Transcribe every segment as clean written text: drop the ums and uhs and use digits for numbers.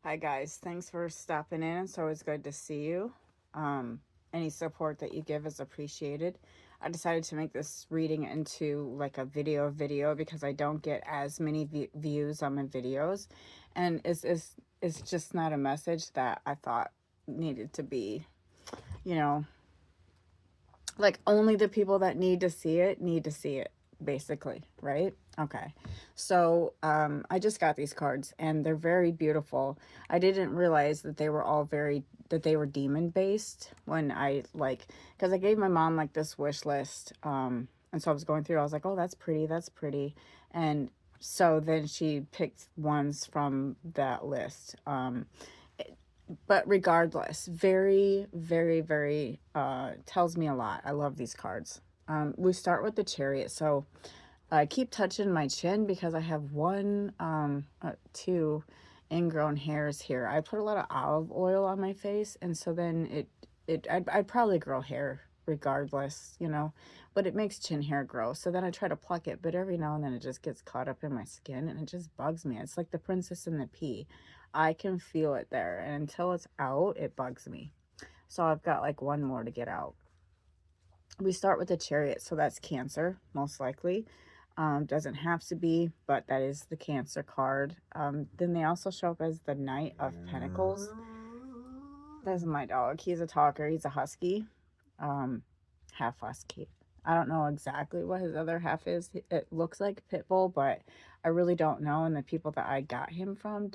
Hi guys, thanks for stopping in. It's always good to see you. Any support that you give is appreciated. I decided to make this reading into like a video because I don't get as many views on my videos, and it's just not a message that I thought needed to be, you know, like only the people that need to see it, basically, right? Okay. So I just got these cards and they're very beautiful. I didn't realize that they were all very that they were demon based when I like, because I gave my mom like this wish list, and so I was going through, I was like, oh, that's pretty, that's pretty. And so then she picked ones from that list. But regardless, very, very, very tells me a lot. I love these cards. We start with the Chariot. So I keep touching my chin because I have two ingrown hairs here. I put a lot of olive oil on my face, and so then I'd probably grow hair regardless, but it makes chin hair grow. So then I try to pluck it, but every now and then it just gets caught up in my skin and it just bugs me. It's like the Princess and the Pea. I can feel it there, and until it's out, it bugs me. So I've got like one more to get out. We start with the Chariot, so that's Cancer, most likely. Doesn't have to be, but that is the Cancer card. Then they also show up as the Knight of Pentacles. That's my dog. He's a talker. He's a husky, um, half husky. I don't know exactly what his other half is. It looks like Pitbull, but I really don't know. And the people that I got him from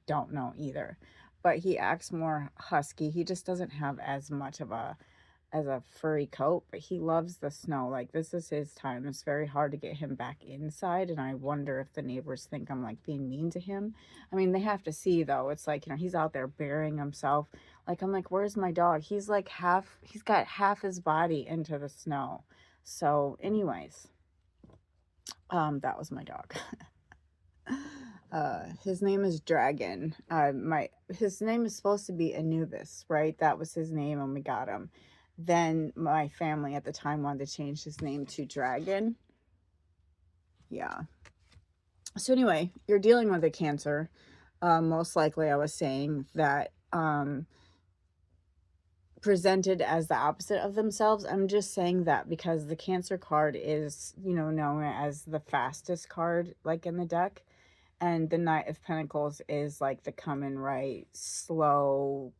don't know either. But he acts more husky. He just doesn't have as much of a furry coat, but he loves the snow. Like, this is his time. It's very hard to get him back inside, and I wonder if the neighbors think I'm like being mean to him. I mean, they have to see though. It's like, he's out there burying himself. Like, I'm like, where's my dog? He's got half his body into the snow. So anyways, that was my dog. His name is Dragon. His name is supposed to be Anubis, right? That was his name when we got him. Then my family at the time wanted to change his name to Dragon. Yeah. So anyway, you're dealing with a Cancer. Most likely, I was saying that presented as the opposite of themselves. I'm just saying that because the Cancer card is, known as the fastest card, like in the deck. And the Knight of Pentacles is like the come and right, slow,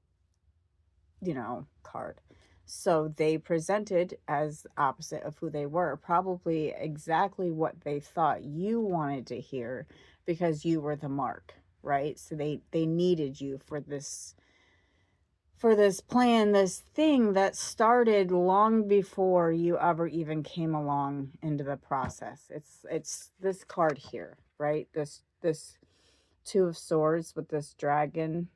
card. So they presented as opposite of who they were, probably exactly what they thought you wanted to hear because you were the mark, right? So they needed you for this plan, this thing that started long before you ever even came along into the process. It's this card here, right? This Two of Swords with this dragon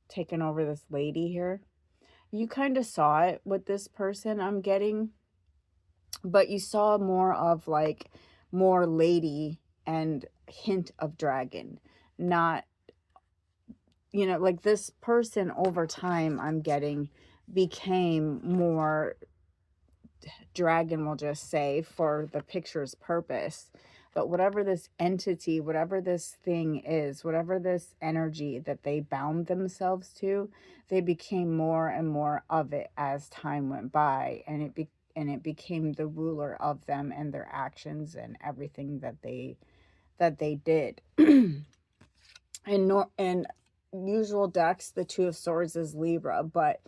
taking over this lady here. You kind of saw it with this person, I'm getting, but you saw more of like more lady and hint of dragon, not, like this person over time, I'm getting, became more dragon, we'll just say, for the picture's purpose. But whatever this entity, whatever this thing is, whatever this energy that they bound themselves to, they became more and more of it as time went by, and it became the ruler of them and their actions and everything that they did. And usual decks, the Two of Swords is Libra, but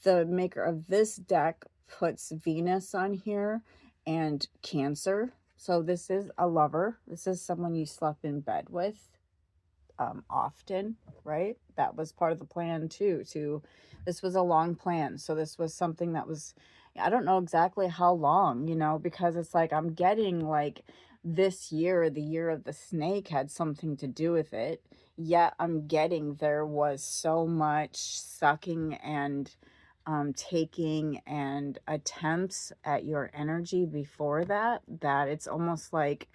the maker of this deck puts Venus on here and Cancer. So this is a lover. This is someone you slept in bed with often, right? That was part of the plan too. This was a long plan. So this was something that was, I don't know exactly how long, because it's like I'm getting like this year, the year of the snake, had something to do with it. Yet I'm getting there was so much sucking and taking and attempts at your energy before that it's almost like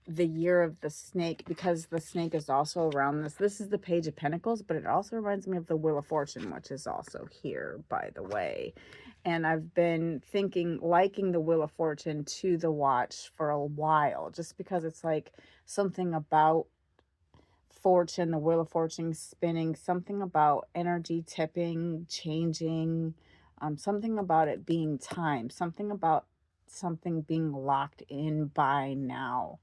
the year of the snake, because the snake is also around this. This is the Page of Pentacles, but it also reminds me of the Wheel of Fortune, which is also here, by the way. And I've been liking the Wheel of Fortune to the watch for a while, just because it's like something about fortune, the wheel of fortune spinning, something about energy tipping, changing, something about it being time, something about something being locked in by now.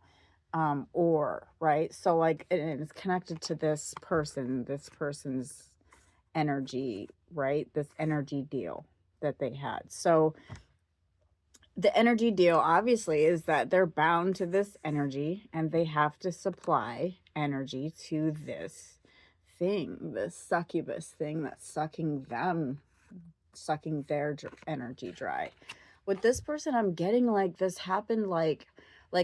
Or, right? So like, and it's connected to this person's energy, right? This energy deal that they had. So the energy deal obviously is that they're bound to this energy and they have to supply energy to this thing, this succubus thing that's sucking their energy dry. With this person, I'm getting like this happened like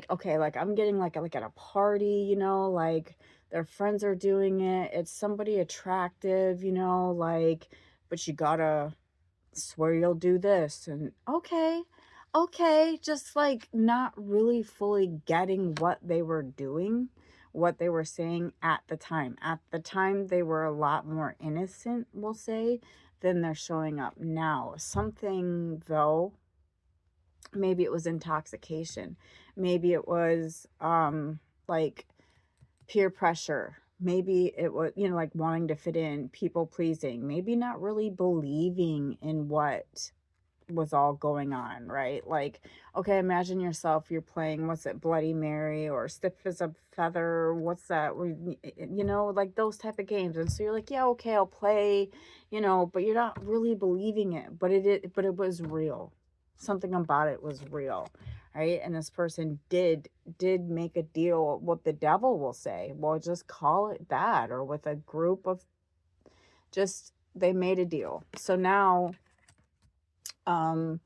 okay, like I'm getting like at a party, you know, like their friends are doing it. It's somebody attractive, you know, like, but you gotta swear you'll do this, and okay, just like not really fully getting what they were doing, what they were saying at the time. At the time they were a lot more innocent, we'll say, than they're showing up now. Something though, maybe it was intoxication, maybe it was like peer pressure, maybe it was, you know, like wanting to fit in, people pleasing, maybe not really believing in what was all going on, right? Like, okay, imagine yourself, you're playing, what's it, Bloody Mary or Stiff as a Feather, what's that, you know, like those type of games. And so you're like, yeah, okay, I'll play, you know, but you're not really believing it, but it was real. Something about it was real, right? And this person did make a deal, what the devil will say, well, just call it that, or with a group of, just, they made a deal. So now um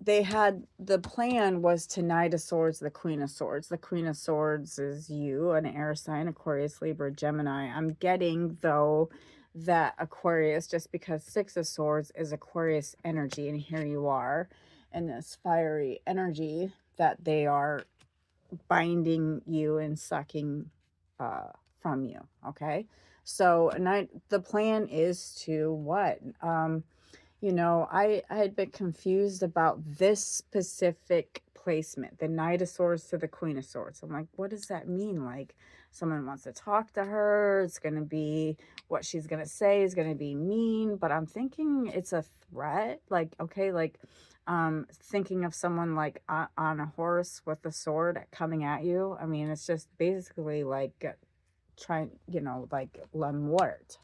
they had, the plan was to Knight of Swords, the Queen of Swords. The Queen of Swords is you, an air sign, Aquarius, Libra, Gemini. I'm getting though that Aquarius, just because Six of Swords is Aquarius energy, and here you are in this fiery energy that they are binding you and sucking from you. Okay, so the plan is to what? You know, I had been confused about this specific placement, the Knight of Swords to the Queen of Swords. I'm like, what does that mean? Like, someone wants to talk to her. It's going to be, what she's going to say is going to be mean, but I'm thinking it's a threat. Like, okay, like, thinking of someone like on a horse with a sword coming at you. I mean, it's just basically like trying, you know, like la muerte.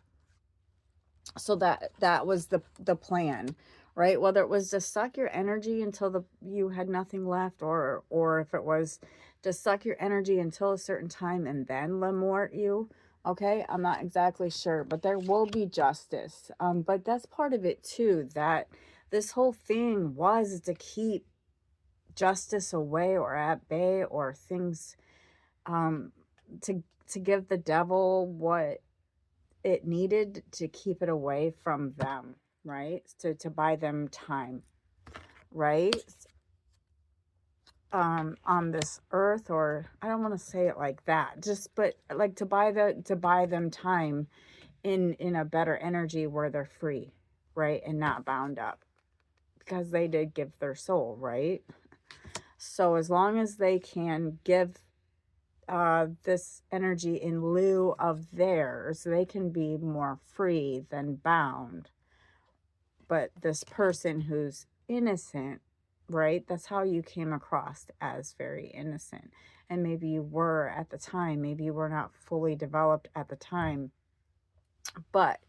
So that was the plan, right? Whether it was to suck your energy until you had nothing left, or if it was to suck your energy until a certain time and then lemort you. Okay, I'm not exactly sure, but there will be justice. But that's part of it too, that this whole thing was to keep justice away or at bay, or things, um to give the devil what it needed to keep it away from them, right? To buy them time, right? On this earth, or I don't want to say it like that, just, but like to buy them time in a better energy where they're free, right? And not bound up, because they did give their soul, right? So as long as they can give this energy in lieu of theirs, they can be more free than bound. But this person who's innocent, right? That's how you came across, as very innocent. And maybe you were at the time, maybe you were not fully developed at the time, but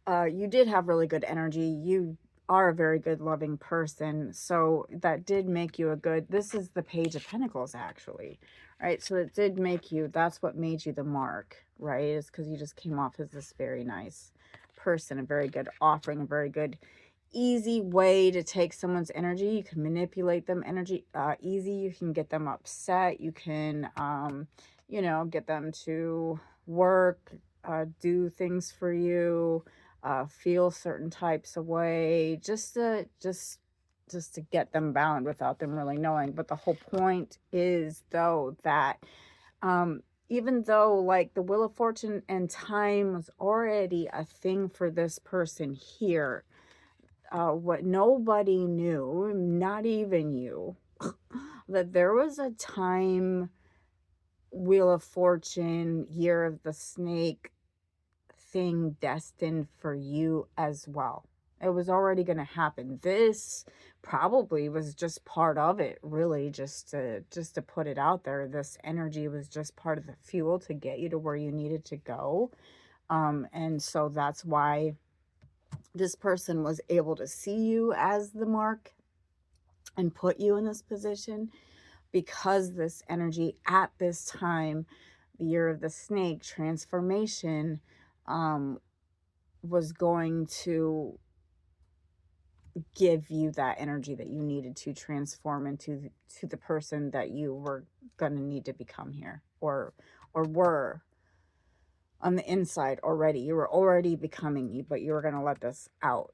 you did have really good energy. You are a very good, loving person. So that did make you a good, this is the Page of Pentacles, actually, right? So it did make you, that's what made you the mark, right? Is because you just came off as this very nice person, a very good offering, a very good, easy way to take someone's energy. You can manipulate them energy easy. You can get them upset. You can, you know, get them to work, do things for you, feel certain types of way, just to get them bound without them really knowing. But the whole point is though that even though like the Wheel of Fortune and time was already a thing for this person here, what nobody knew, not even you, that there was a time Wheel of Fortune, Year of the Snake thing destined for you as well. It was already going to happen. This probably was just part of it, really, just to put it out there. This energy was just part of the fuel to get you to where you needed to go. And so that's why this person was able to see you as the mark and put you in this position, because this energy at this time, the Year of the Snake transformation, um, was going to give you that energy that you needed to transform into to the person that you were going to need to become here, or were on the inside already. You were already becoming you, but you were going to let this out.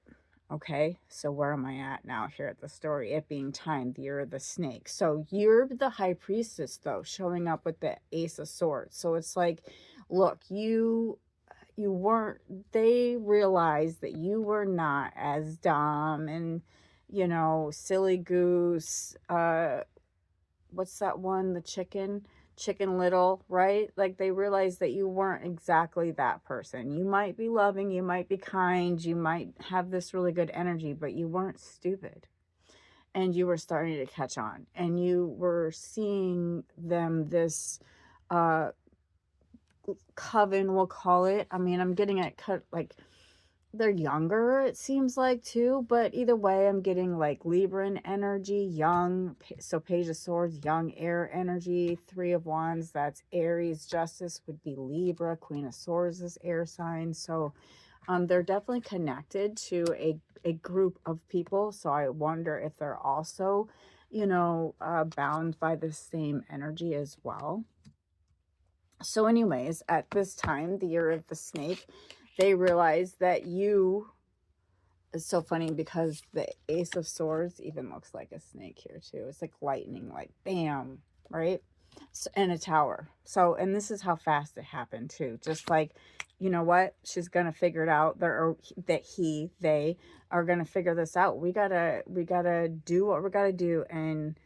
Okay, so where am I at now here at the story? It being time, the Year of the Snake. So you're the High Priestess, though, showing up with the Ace of Swords. So it's like, look, you weren't, they realized that you were not as dumb and, silly goose, what's that one, the Chicken Little, right? Like, they realized that you weren't exactly that person. You might be loving, you might be kind, you might have this really good energy, but you weren't stupid. And you were starting to catch on, and you were seeing them this uh coven, we'll call it. I mean, I'm getting it cut like they're younger, it seems like, too, but either way, I'm getting like Libran energy, young. So Page of Swords, young air energy. Three of Wands, that's Aries. Justice would be Libra. Queen of Swords is air sign. So they're definitely connected to a group of people. So I wonder if they're also, bound by the same energy as well. So anyways, at this time, the Year of the Snake, they realized that you, it's so funny because the Ace of Swords even looks like a snake here too. It's like lightning, like bam, right? So, and a tower. So, and this is how fast it happened too. Just like, you know what? She's gonna figure it out. They are gonna figure this out. We gotta do what we gotta do, and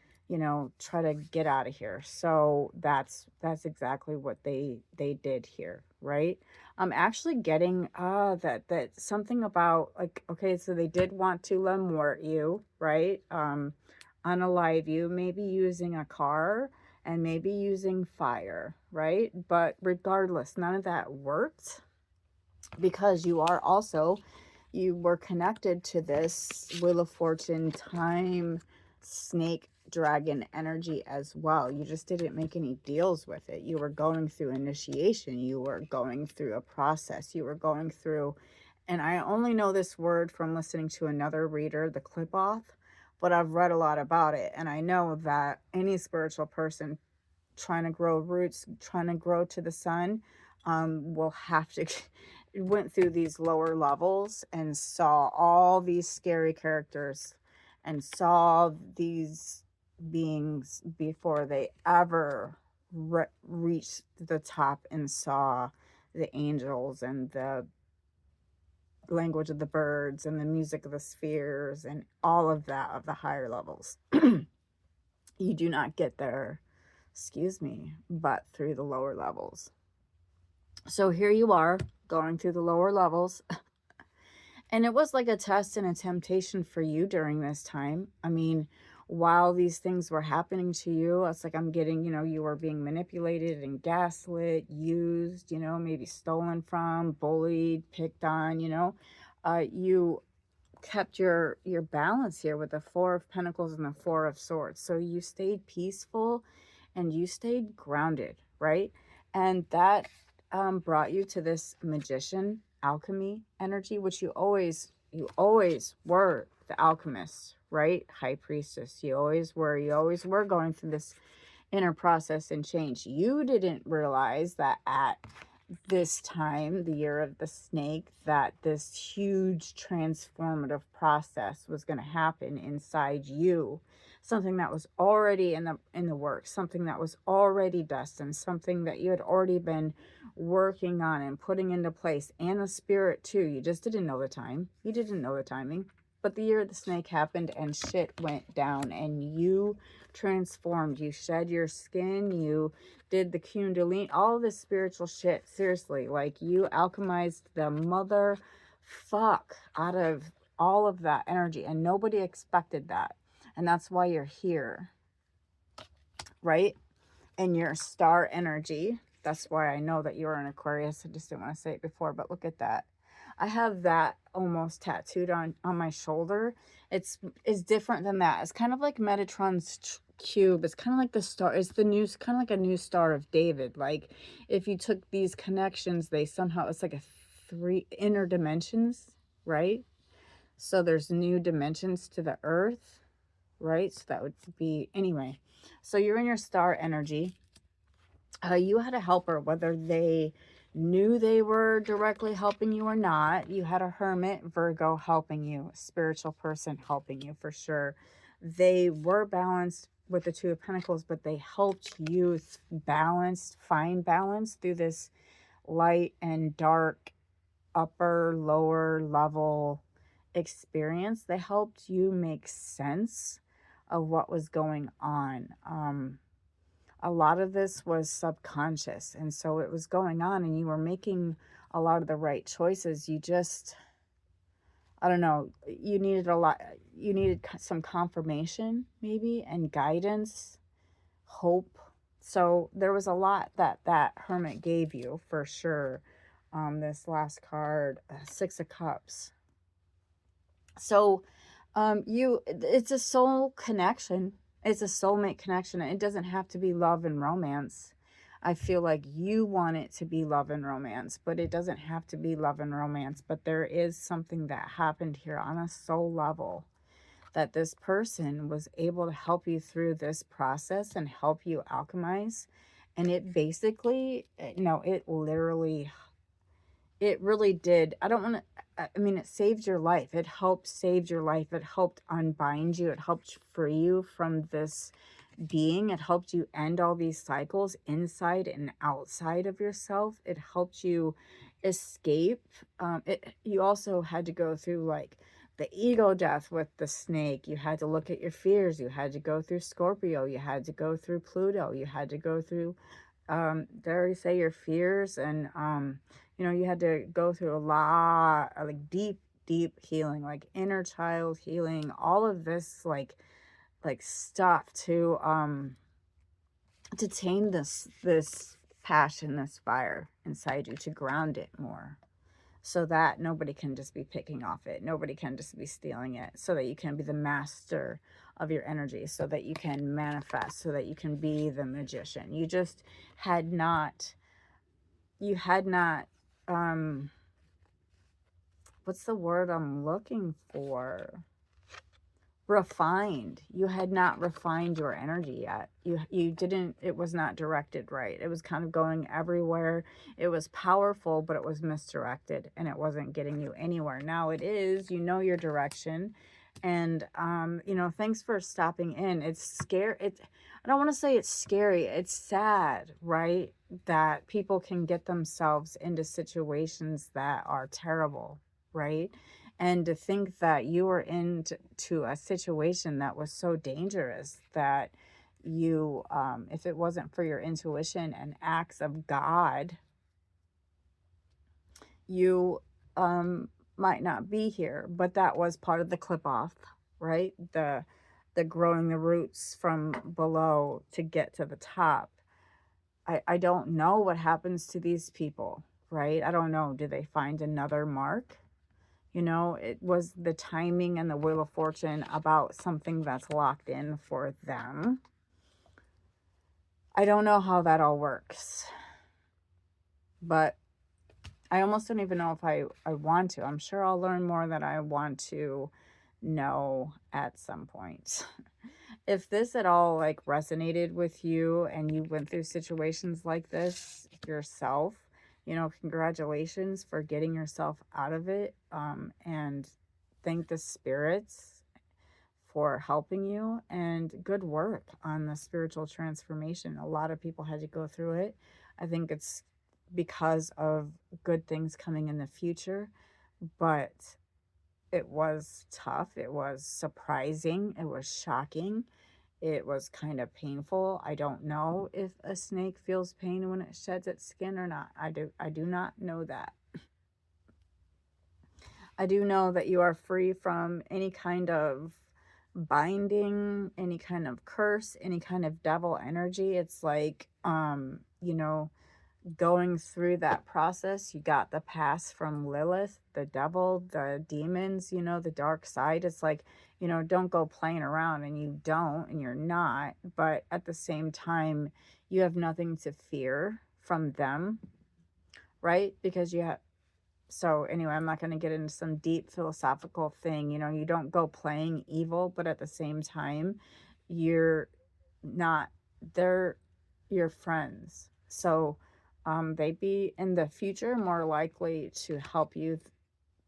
try to get out of here. So that's exactly what they did here, right? I'm actually getting that something about, like, okay, so they did want to lemort you, right? Unalive you, maybe using a car and maybe using fire, right? But regardless, none of that worked, because you were connected to this Wheel of Fortune time snake dragon energy as well. You just didn't make any deals with it. You were going through initiation. You were going through a process. You were going through, and I only know this word from listening to another reader, the Clip-Off, but I've read a lot about it. And I know that any spiritual person trying to grow roots, trying to grow to the sun, will have to went through these lower levels and saw all these scary characters and saw these beings before they ever reached the top and saw the angels and the language of the birds and the music of the spheres and all of that of the higher levels. You do not get there, excuse me, but through the lower levels. So here you are going through the lower levels. And it was like a test and a temptation for you during this time. I mean, while these things were happening to you, it's like I'm getting, you were being manipulated and gaslit, used, maybe stolen from, bullied, picked on, you kept your balance here with the Four of Pentacles and the Four of Swords. So you stayed peaceful and you stayed grounded, right? And that brought you to this Magician alchemy energy, which you always were the alchemist, right? High Priestess. You always were going through this inner process and change. You didn't realize that at this time, the Year of the Snake, that this huge transformative process was going to happen inside you. Something that was already in the works, something that was already destined, something that you had already been working on and putting into place, and the spirit too. You just didn't know the time. You didn't know the timing. But the year the snake happened and shit went down and you transformed. You shed your skin. You did the kundalini, all this spiritual shit. Seriously, like you alchemized the mother fuck out of all of that energy. And nobody expected that. And that's why you're here, right? And your star energy. That's why I know that you're an Aquarius. I just didn't want to say it before, but look at that. I have that almost tattooed on my shoulder. It's different than that. It's kind of like Metatron's cube. It's kind of like the star. It's the new, kind of like a new Star of David. Like if you took these connections, they somehow, it's like a three inner dimensions, right? So there's new dimensions to the earth, right? So that would be, anyway. So you're in your star energy. You had a helper, whether they knew they were directly helping you or not. You had a hermit, Virgo, helping you, a spiritual person helping you for sure. They were balanced with the Two of Pentacles, but they helped you find balance through this light and dark, upper, lower level experience. They helped you make sense of what was going on. A lot of this was subconscious, and so it was going on and you were making a lot of the right choices. You just, I don't know, you needed some confirmation maybe, and guidance, hope. So there was a lot that hermit gave you for sure. This last card, Six of Cups. So it's a soul connection. It's a soulmate connection. It doesn't have to be love and romance. I feel like you want it to be love and romance, but it doesn't have to be love and romance. But there is something that happened here on a soul level, that this person was able to help you through this process and help you alchemize. And it basically, no, it literally, it really did. I don't want to, I mean, it saved your life. It helped save your life. It helped unbind you. It helped free you from this being. It helped you end all these cycles inside and outside of yourself. It helped you escape. You also had to go through like the ego death with the snake. You had to look at your fears. You had to go through Scorpio. You had to go through Pluto. You had to go through, dare I say, your fears, and you know, you had to go through a lot of like deep healing, like inner child healing, all of this like stuff to tame this passion, this fire inside you, to ground it more, so that nobody can just be picking off it, nobody can just be stealing it, so that you can be the master of your energy, so that you can manifest, so that you can be the magician. You just had not, what's the word I'm looking for? Refined. You had not refined your energy yet. You didn't, it was not directed right. It was kind of going everywhere. It was powerful, but it was misdirected and it wasn't getting you anywhere. Now it is, you know your direction. And you know, thanks for stopping in. It's scary. I don't want to say it's scary. It's sad, right? That people can get themselves into situations that are terrible, right? And to think that you were into a situation that was so dangerous that you, if it wasn't for your intuition and acts of God, you might not be here. But that was part of the clip off, right? The growing the roots from below to get to the top. I don't know what happens to these people, right? I don't know. Do they find another mark? You know, it was the timing and the Wheel of Fortune about something that's locked in for them. I don't know how that all works. But I almost don't even know if I want to. I'm sure I'll learn more that I want to know at some point. If this at all like resonated with you and you went through situations like this yourself, you know, congratulations for getting yourself out of it, and thank the spirits for helping you, and good work on the spiritual transformation. A lot of people had to go through it. I think it's because of good things coming in the future, but it was tough. It was surprising. It was shocking. It was kind of painful. I don't know if a snake feels pain when it sheds its skin or not. I do not know that. I do know that you are free from any kind of binding, any kind of curse, any kind of devil energy. It's like, you know, going through that process, you got the pass from Lilith, the devil, the demons, you know, the dark side. It's like, you know, don't go playing around, and you don't, and you're not. But at the same time, you have nothing to fear from them, right? Because you have, so anyway, I'm not going to get into some deep philosophical thing. You know, you don't go playing evil, but at the same time, you're not, they're your friends. So they'd be in the future more likely to help you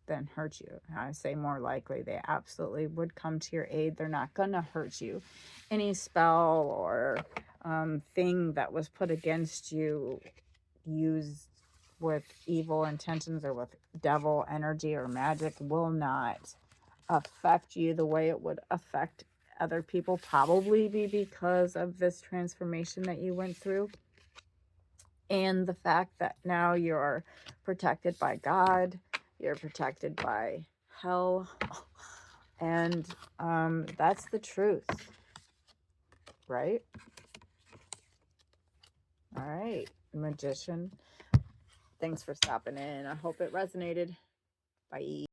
than hurt you. I say more likely, they absolutely would come to your aid. They're not going to hurt you. Any spell or thing that was put against you, used with evil intentions or with devil energy or magic, will not affect you the way it would affect other people, probably be because of this transformation that you went through, and the fact that now you're protected by God, you're protected by hell, and that's the truth, right? All right, Magician, thanks for stopping in. I hope it resonated. Bye.